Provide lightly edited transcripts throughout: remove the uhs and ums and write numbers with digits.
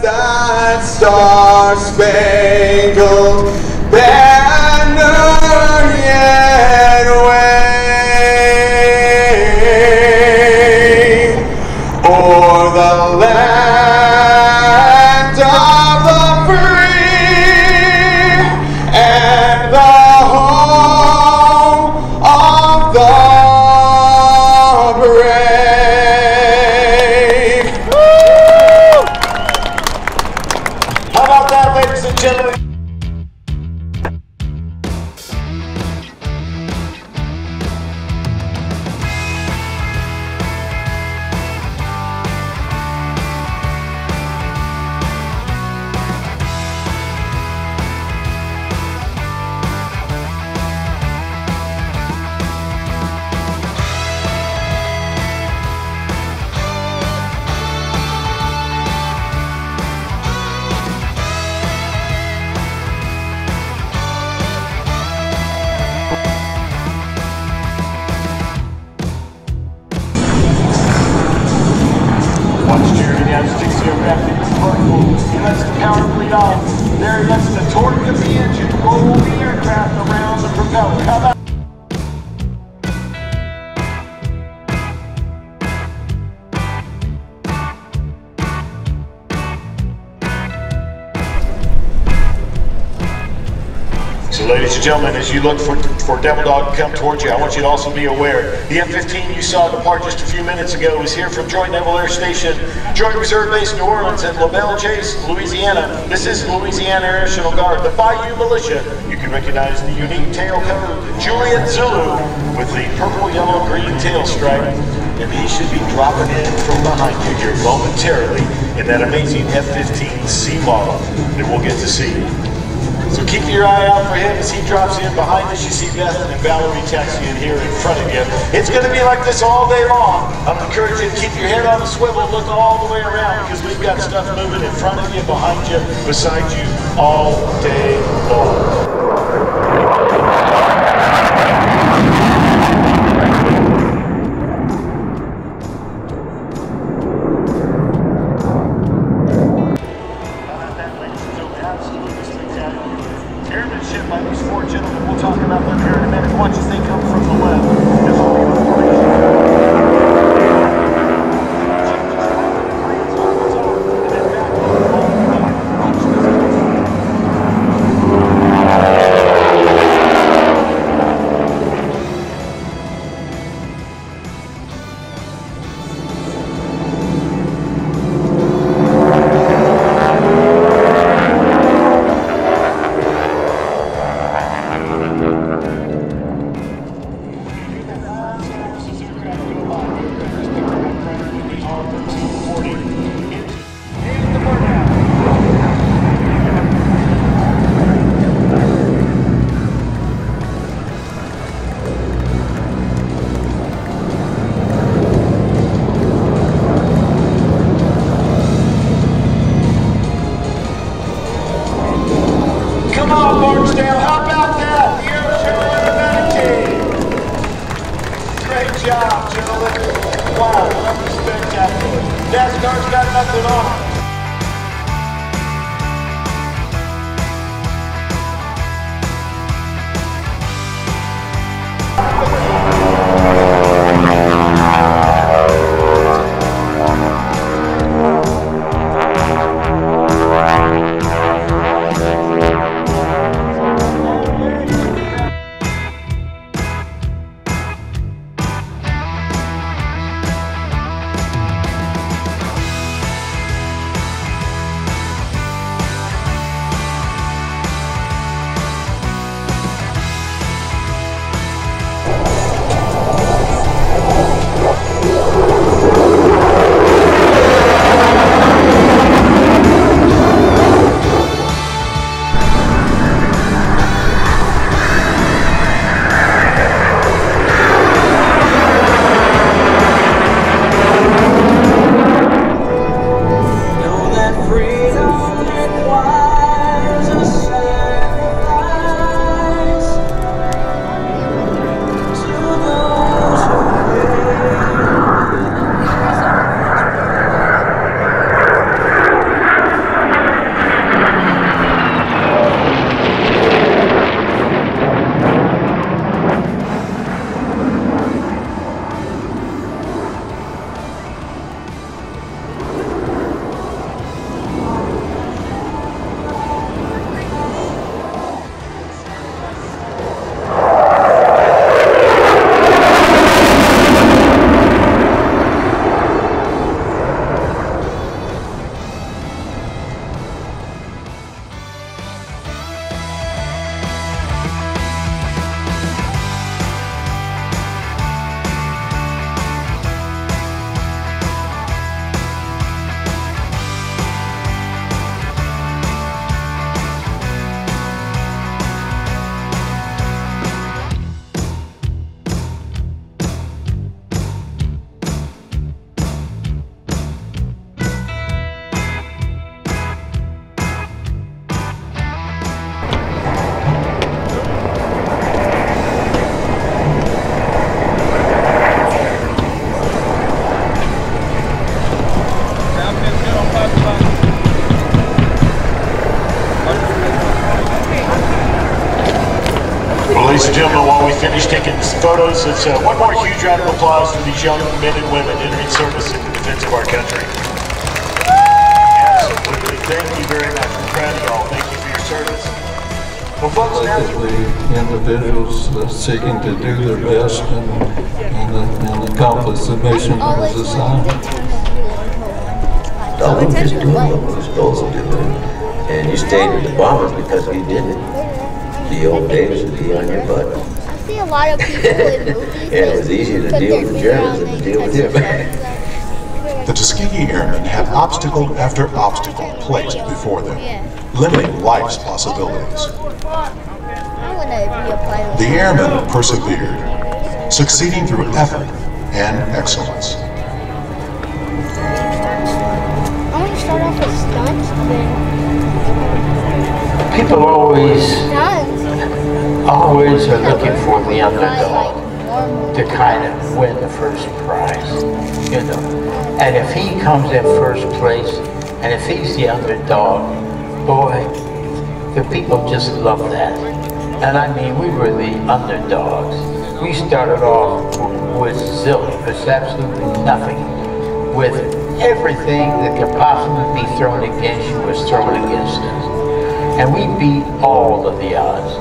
that star-spangled banner yet wave o'er the land of the free and the home of the brave. Woo! How about that, ladies and gentlemen? There he lets the torque of the engine roll the aircraft around the propeller. How about So ladies and gentlemen, as you look for Devil Dog to come towards you, I want you to also be aware, the F-15 you saw depart just a few minutes ago is here from Joint Naval Air Station, Joint Reserve Base New Orleans and LaBelle Chase, Louisiana. This is Louisiana Air National Guard, the Bayou Militia. You can recognize the unique tail code, Juliet Zulu, with the purple, yellow, green tail stripe. And he should be dropping in from behind you here momentarily in that amazing F-15C model that we'll get to see. So keep your eye out for him as he drops in behind us. You see Beth and Valerie taxiing here in front of you. It's going to be like this all day long. I'm encouraging you to keep your head on the swivel, look all the way around because we've got stuff moving in front of you, behind you, beside you all day long. Come on, Barksdale, how about that? The AeroShell Aerobatic team. Great job, gentlemen. Wow, that was spectacular. NASCAR's got nothing on it. finish taking photos. It's one more huge round of applause for these young men and women entering service in the defense of our country. Absolutely. Thank you very much. We're proud of y'all. Thank you for your service. Well, folks, now individuals seeking to do their best and accomplish the mission that was assigned. All I'm just doing what we're supposed to do. And you stayed with the bombers because you did it. The old days would be on your butt. I see a lot of people in movies. And it was easier to deal with the Germans than to deal with him. The Tuskegee Airmen had obstacle after obstacle placed before them, limiting life's possibilities. The airmen persevered, succeeding through effort and excellence. I want to start off with stunts, then people always are looking for the underdog to kind of win the first prize, you know. And if he comes in first place, and if he's the underdog, boy, the people just love that. And I mean, we were the underdogs. We started off with zilch, with absolutely nothing, with everything that could possibly be thrown against you was thrown against us. And we beat all of the odds.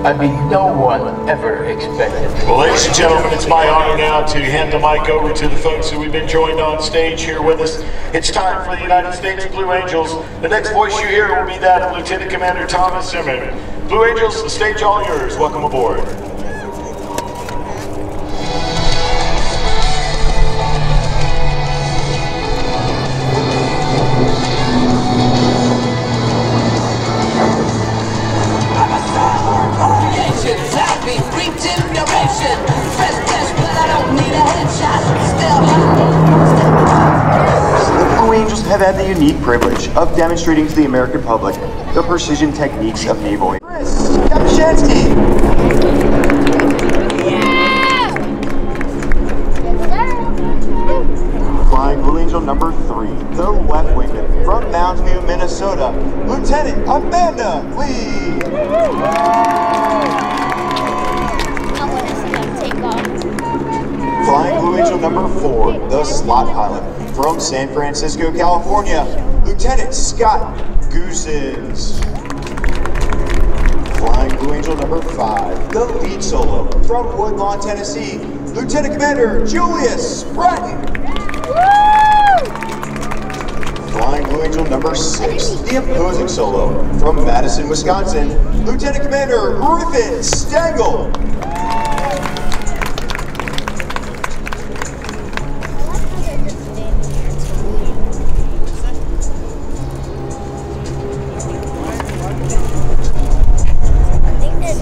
I mean, no one ever expected it. Well, ladies and gentlemen, it's my honor now to hand the mic over to the folks who we've been joined on stage here with us. It's time for the United States Blue Angels. The next voice you hear will be that of Lieutenant Commander Thomas Zimmerman. Blue Angels, the stage all yours. Welcome aboard. Have had the unique privilege of demonstrating to the American public the precision techniques of naval. Chris Kapushansky. Flying Blue Angel number 3, the left wingman from Mounds View, Minnesota, Lieutenant Amanda Lee. Flying Blue Angel number 4, the slot pilot from San Francisco, California, Lieutenant Scott Goosens. Flying Blue Angel number 5, the lead solo from Woodlawn, Tennessee, Lieutenant Commander Julius Bratton. Flying Blue Angel number 6, the opposing solo from Madison, Wisconsin, Lieutenant Commander Griffin Stengel.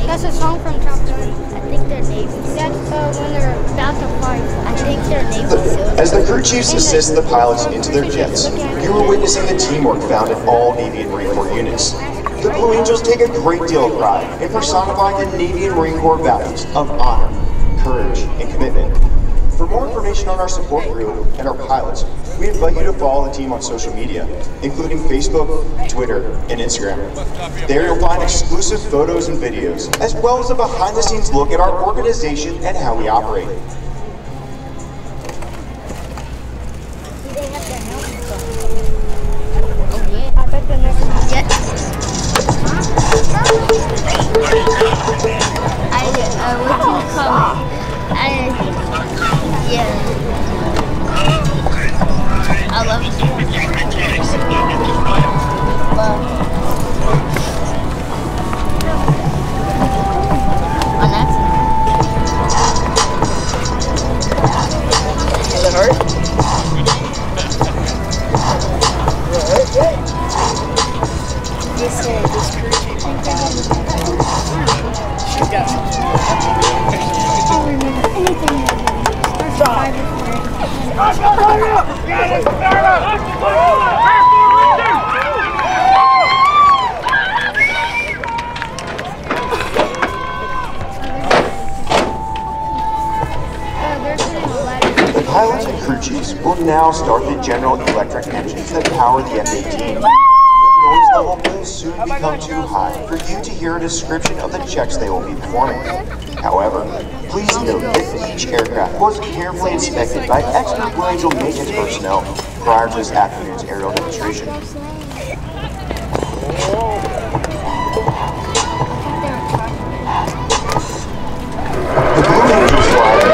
That's a song from Top Gun. I think they're Navy. That's when they're about to fight. I think they're Navy. As the crew chiefs assist the pilots into their jets, you are witnessing the teamwork found in all Navy and Marine Corps units. The Blue Angels take a great deal of pride in personifying the Navy and Marine Corps values of honor, courage, and commitment. For more information on our support crew and our pilots, we invite you to follow the team on social media, including Facebook, Twitter, and Instagram. There you'll find exclusive photos and videos, as well as a behind-the-scenes look at our organization and how we operate. I love it. On that. Does it hurt? This crew. I don't remember anything. The pilots and crew chiefs will now start the General Electric engines that power the F-18. The noise level will soon begin become too high for you to hear a description of the checks they will be performing. However, please note that each aircraft was carefully inspected by expert Blue Angel maintenance personnel prior to this afternoon's aerial demonstration. The Blue Angels fly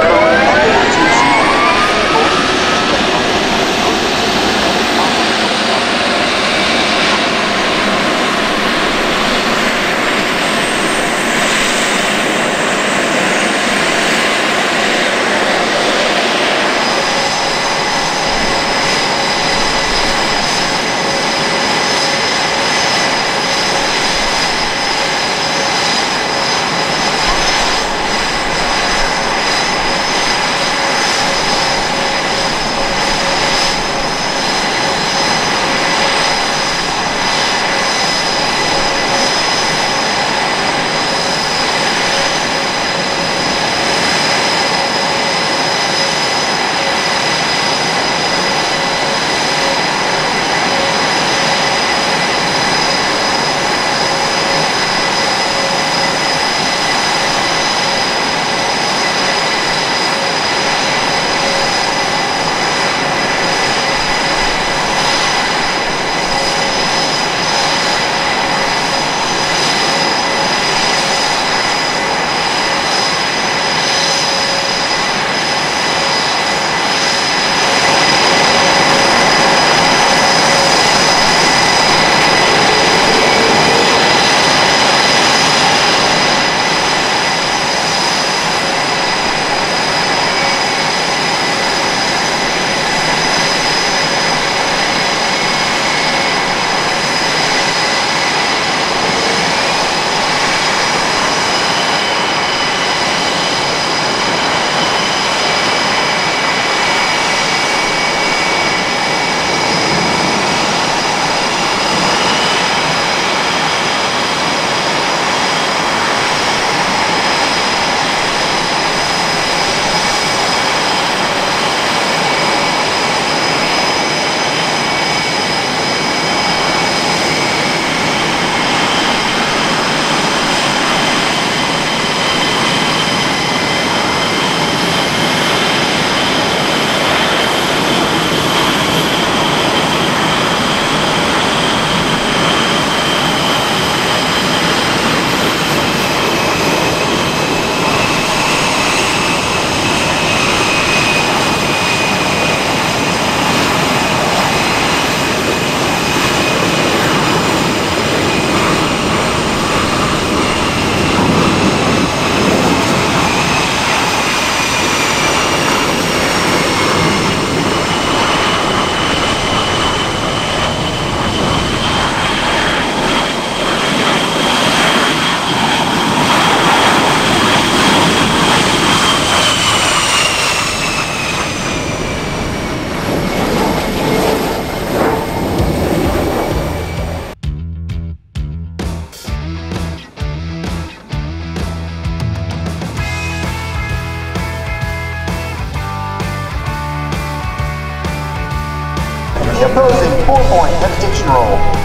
The opposing 4-point hesitation roll.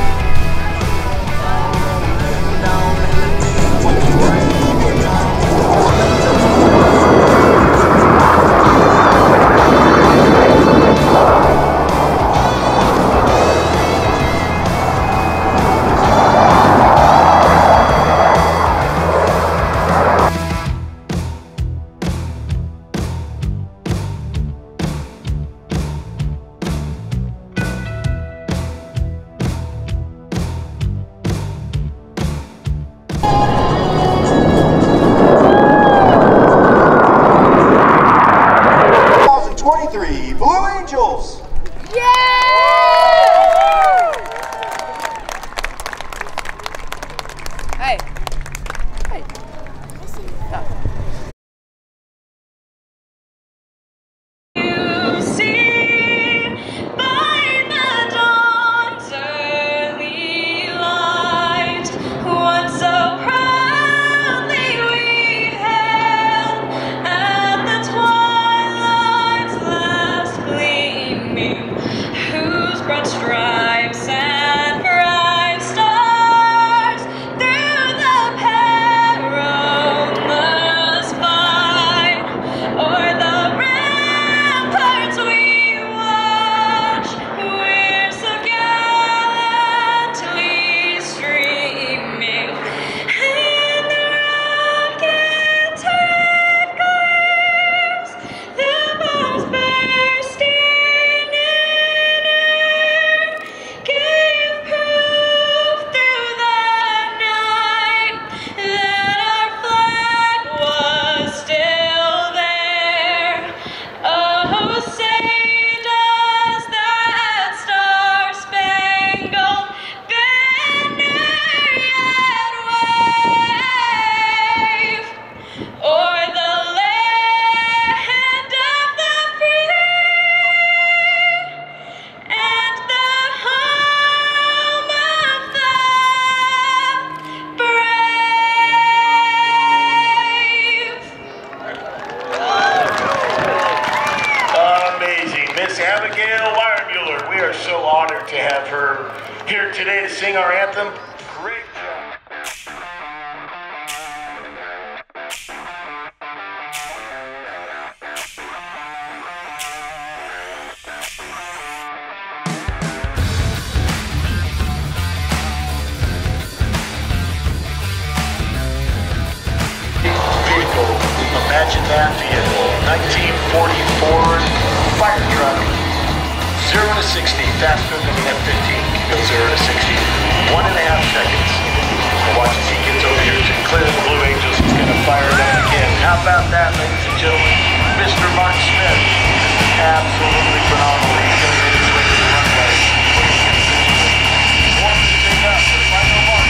sing our anthem. Great job. Imagine that vehicle, 1944 fire truck, 0 to 60, faster than the F-15 can go 0 to 60, 1.5 seconds. So watch as he gets over here to clear the Blue Angels, he's going to fire it up again. How about that, ladies and gentlemen? Mr. Mark Smith, absolutely phenomenal. He's going to get his way to the runway. Warms the thing up, the final mark.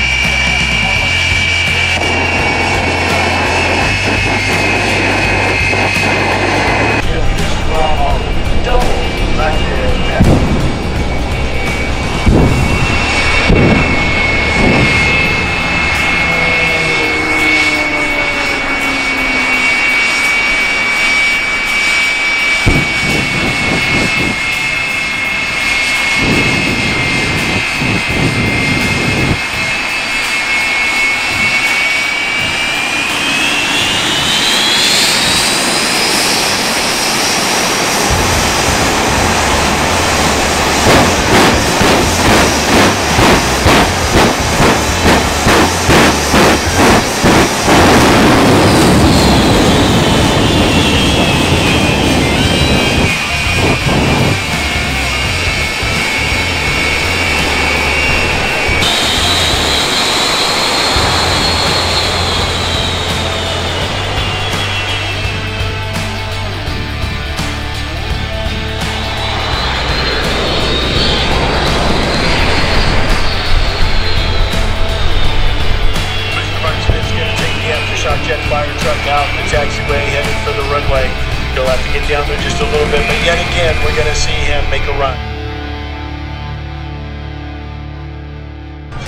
Jet fire truck out in the taxiway headed for the runway. He'll have to get down there just a little bit, but yet again we're going to see him make a run.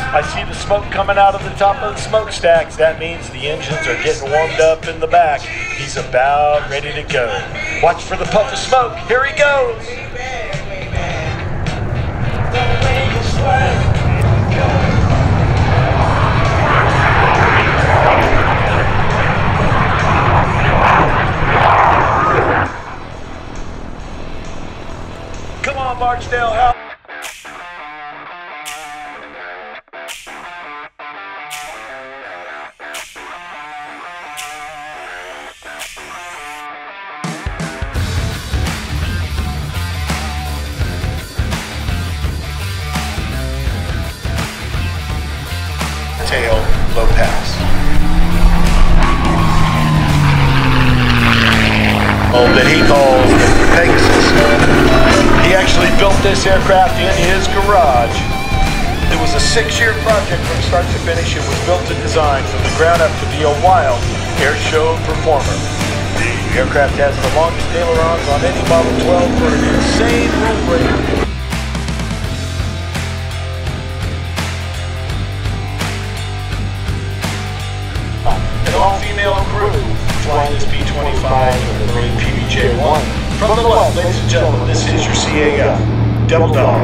I see the smoke coming out of the top of the smokestacks. That means the engines are getting warmed up in the back. He's about ready to go. Watch for the puff of smoke. Here he goes. Come on, Barksdale, out. Tail, low pass. Oh, that he calls the Pegasus. He actually built this aircraft in his garage. It was a 6-year project from start to finish. It was built and designed from the ground up to be a wild airshow performer. The aircraft has the longest ailerons on any Model 12 for an insane roll rate. An all-female crew flying this B-25 and the Marine PBJ-1. From the left, ladies and gentlemen, this is your CAF, Devil Dog.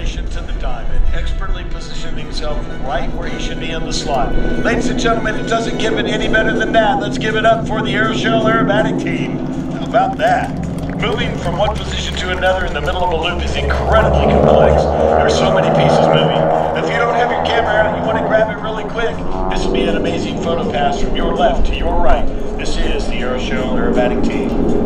relation to the diamond, expertly positioning himself right where he should be in the slot. Ladies and gentlemen, it doesn't give it any better than that. Let's give it up for the AeroShell Aerobatic team. How about that? Moving from one position to another in the middle of a loop is incredibly complex. There are so many pieces moving. If you don't have your camera out and you want to grab it really quick, this will be an amazing photo pass from your left to your right. This is the AeroShell Aerobatic team.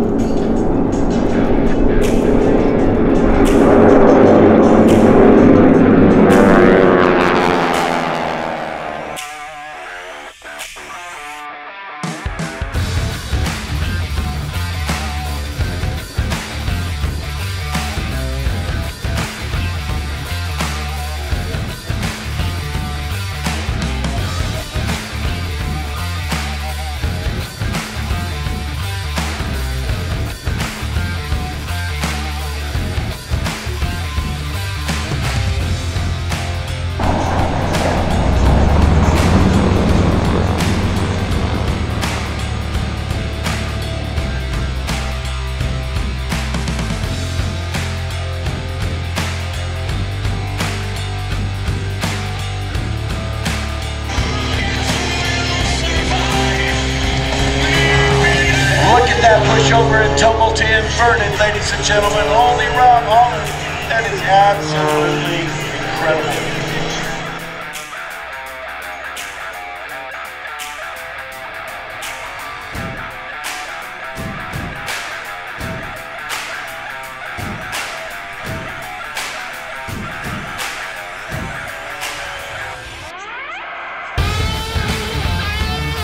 Pushover and tumble to inverted, ladies and gentlemen. Only Rob Holland. That is absolutely incredible.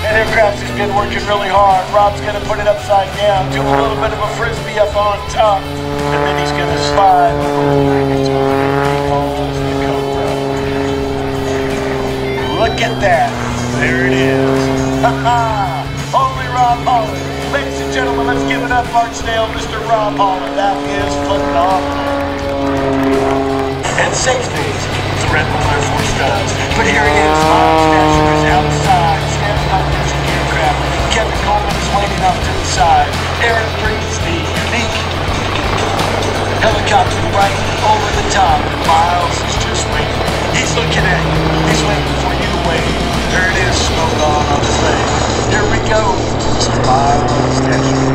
That aircraft has been working really hard. Rob's going to put it upside down, do a little bit of a frisbee up on top, and then he's going to slide over into what he calls the Cobra. Look at that. There it is. Ha-ha! Only Rob Holland. Ladies and gentlemen, let's give it up, Barksdale, Mr. Rob Holland. That is phenomenal. And safe things, the Red Bull Air Force does. But here he is, Miles Daisher is outside, standing up against the aircraft. Kevin Coleman is waiting off to the side. Aaron brings the unique helicopter right over the top. And Miles is just waiting. He's looking at you. He's waiting for you to wave. There it is, smoke on his face. Here we go. Mr. Miles Daisher.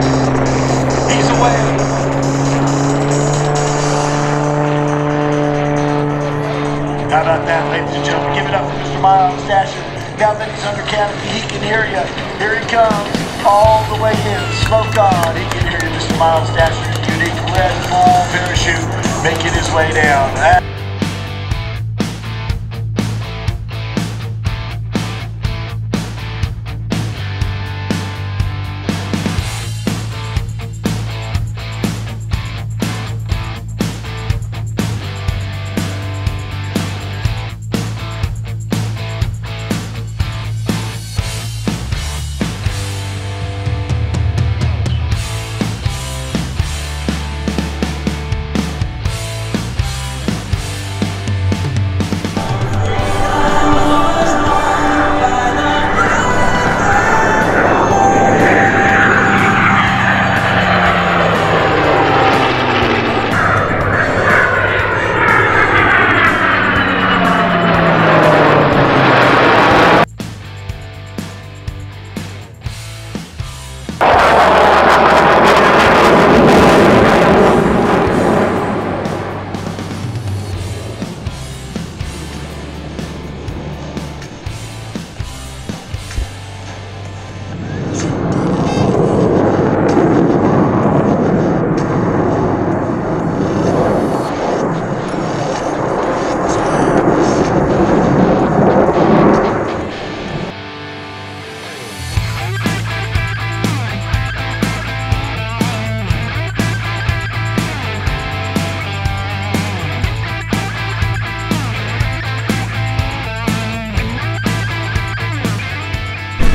He's away. How about that, ladies and gentlemen? Give it up for Mr. Miles Daisher. Now that he's under canopy, he can hear you. Here he comes, all the way in. Smoke on. He can hear you, Mr. Miles Daisher. Unique Red Bull parachute making his way down.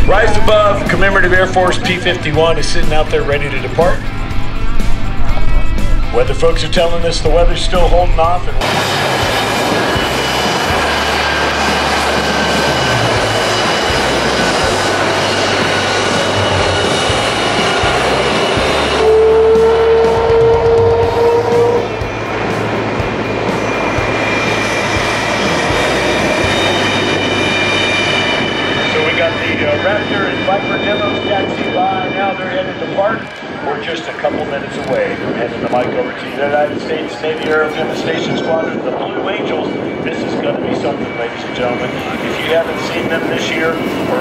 Rise above, commemorative Air Force P-51 is sitting out there ready to depart. Weather folks are telling us the weather's still holding off. couple minutes away. Handing the mic over to the United States Navy Aero Demonstration Squadron, the Blue Angels. This is going to be something, ladies and gentlemen. If you haven't seen them this year or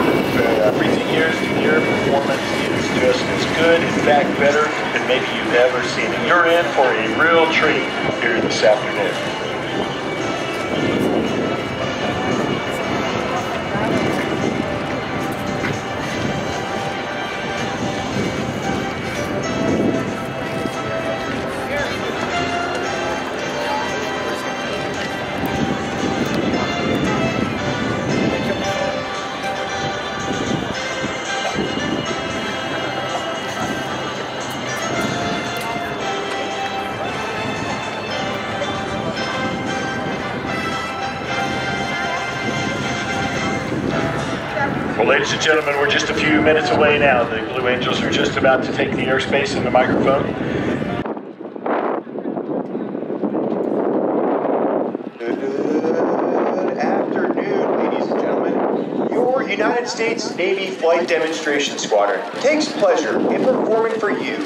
recent years, their performance is just as good, in fact better than maybe you've ever seen it. You're in for a real treat here this afternoon. Well, ladies and gentlemen, we're just a few minutes away now. The Blue Angels are just about to take the airspace and the microphone. Good afternoon, ladies and gentlemen. Your United States Navy Flight Demonstration Squadron takes pleasure in performing for you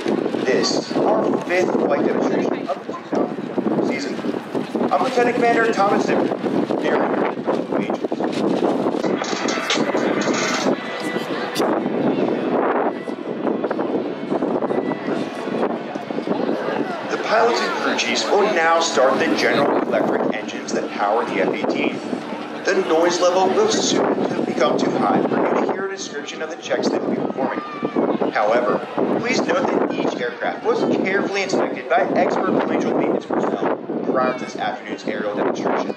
this, our 5th flight demonstration of the 2020 season. I'm Lieutenant Commander Thomas Zimmer, narrator of the Blue Angels. Pilots and crew chiefs will now start the General Electric engines that power the F-18. The noise level will soon become too high for you to hear a description of the checks they will be performing. However, please note that each aircraft was carefully inspected by expert Blue Angel maintenance personnel prior to this afternoon's aerial demonstration.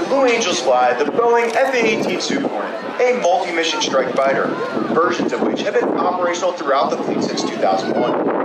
Blue Angels fly the Boeing F-18 Super Hornet, a multi-mission strike fighter, versions of which have been operational throughout the fleet since 2001.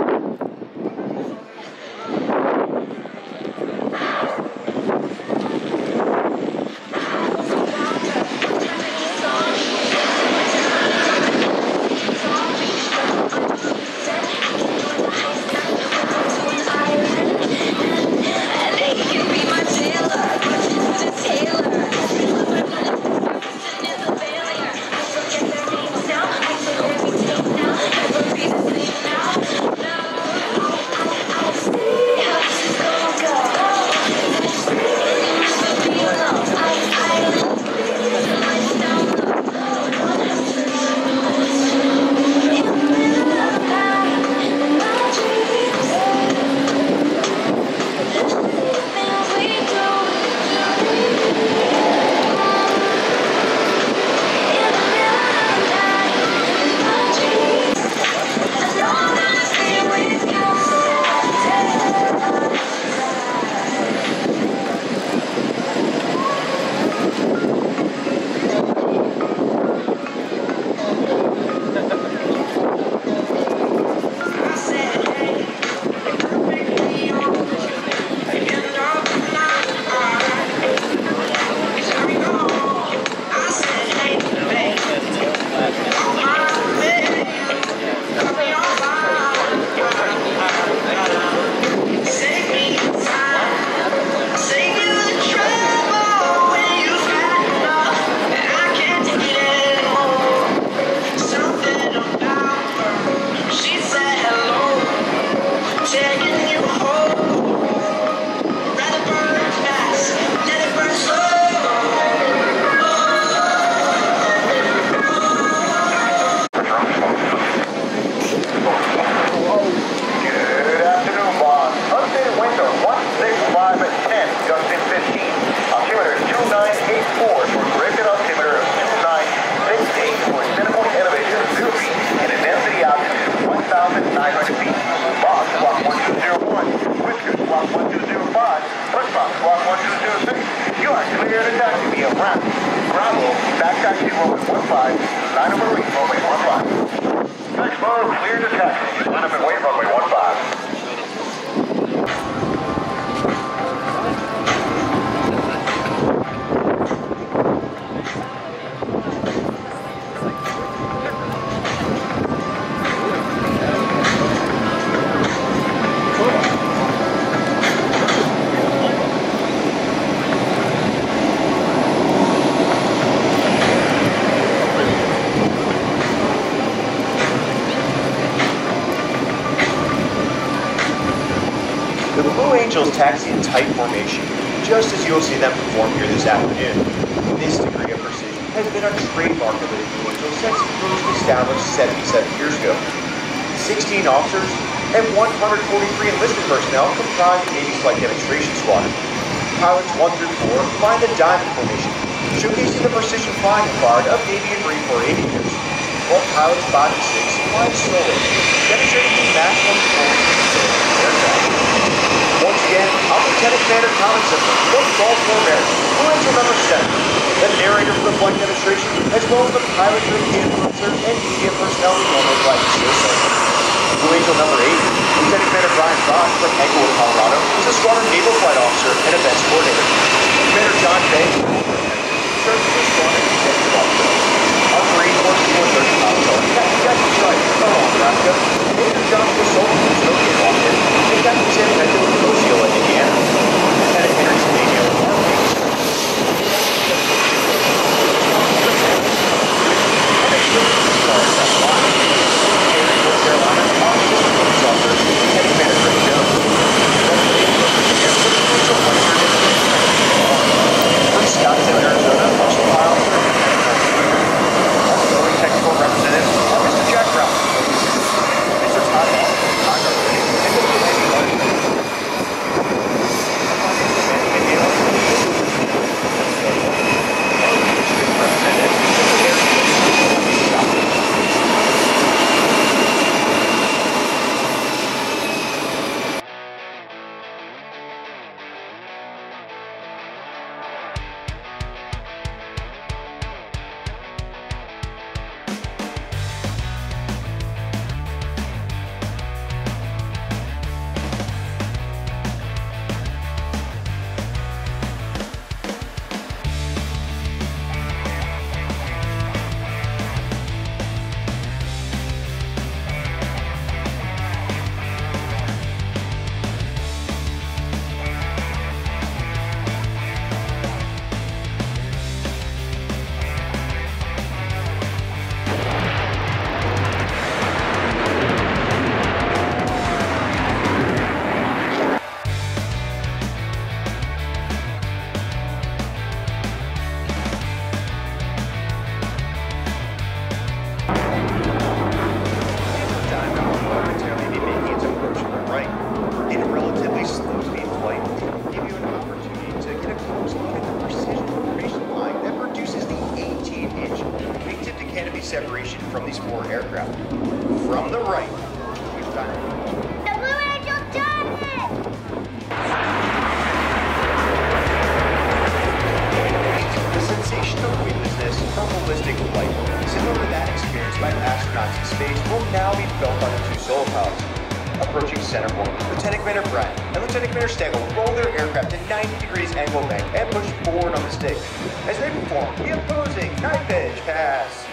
taxi in tight formation, just as you'll see them perform here this afternoon. This degree of precision has been a trademark of the Blue Angels since first established 77 years ago. 16 officers and 143 enlisted personnel comprise the Navy's Flight Demonstration Squadron. Pilots 1 through 4 fly the diamond formation, showcasing the precision flying required of Navy and Marine Corps aviators, while pilots 5 and 6 fly solo, demonstrating the maximum performance of the aircraft. Once again, I'm Lieutenant Commander Common Symbol from Baltimore, Maryland, Blue Angel number 7, the narrator for the flight demonstration, as well as the pilot for the influencer and media personnel who normally fly the CSO. Blue Angel number 8, Lieutenant Commander Brian Frost from Englewood, Colorado, is a squadron naval flight officer and events coordinator. Commander John Bay serves as a squadron executive officer. Our Marine Corps Squadron Officer, Captain Jackie Strike from Omaha, Nebraska, Major John Consultant from Spokane, Washington, and Captain Sam Petto from Osceola, Indiana. Lieutenant Henry Saladino from Army. North Carolina, Officer Lieutenant Commander Greg Jones. From Scottsdale, Arizona, Marshal Pilot, Auxiliary Technical Representative, Mr. Jack Brown, Mr. Todd Ball, and Mr. Andy Larson. Representative, Mr. Harry. Separation from these 4 aircraft. From the right, we've got the Blue Angel done it! The sensation of weightlessness from holistic flight, similar to that experienced by astronauts in space, will now be felt by the 2 solo pilots. Approaching center point, Lieutenant Commander Bryant and Lieutenant Commander Stagel roll their aircraft to 90 degrees angle bank and push forward on the stick as they perform the opposing knife edge pass.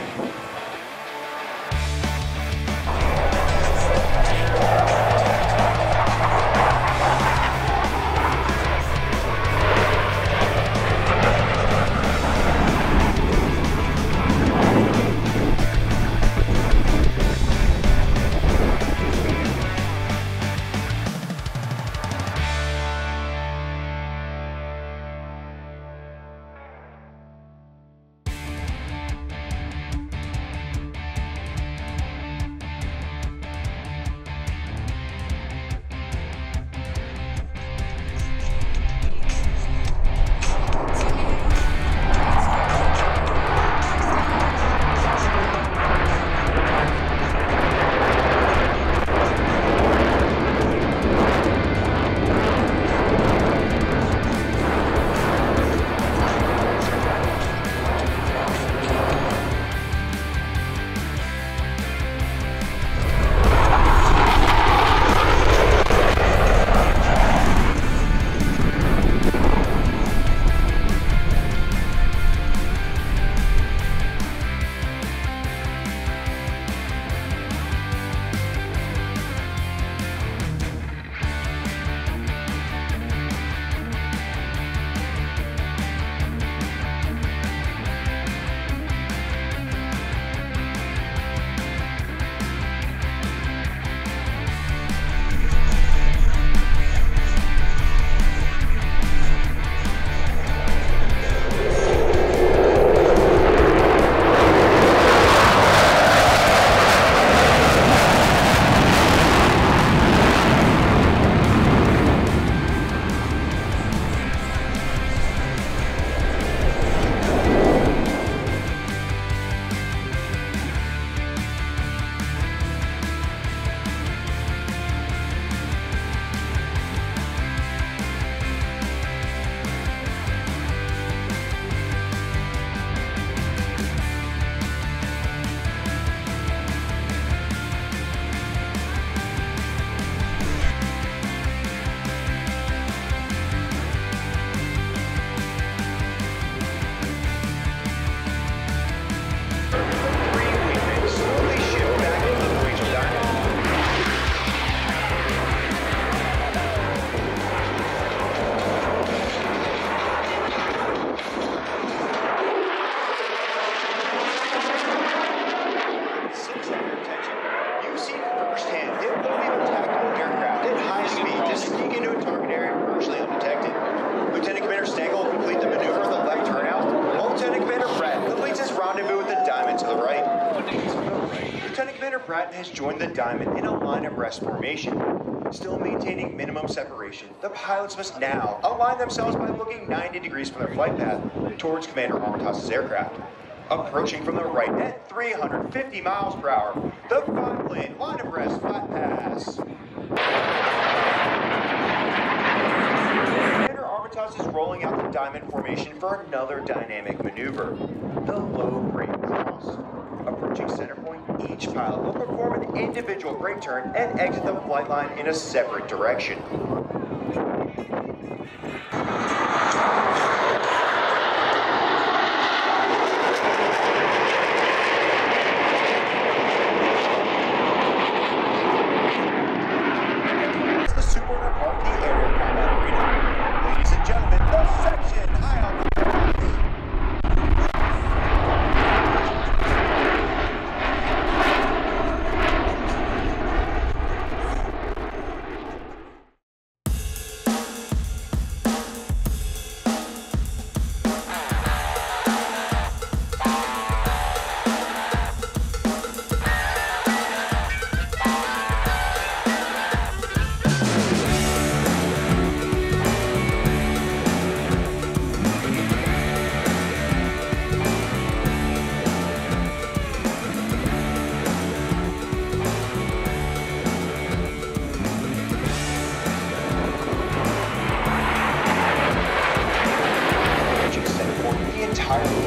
the right. Lieutenant Commander Bratton has joined the Diamond in a line of rest formation. Still maintaining minimum separation, the pilots must now align themselves by looking 90 degrees from their flight path towards Commander Armitage' aircraft. Approaching from the right at 350 miles per hour, the 5-lane line of rest flat pass. Commander Armitage is rolling out the Diamond formation for another dynamic maneuver, the Lowe brake cross. Approaching center point, each pilot will perform an individual brake turn and exit the flight line in a separate direction. It's the Superman Park, the Aerial Combat Arena. Ladies and gentlemen, the section high on the entire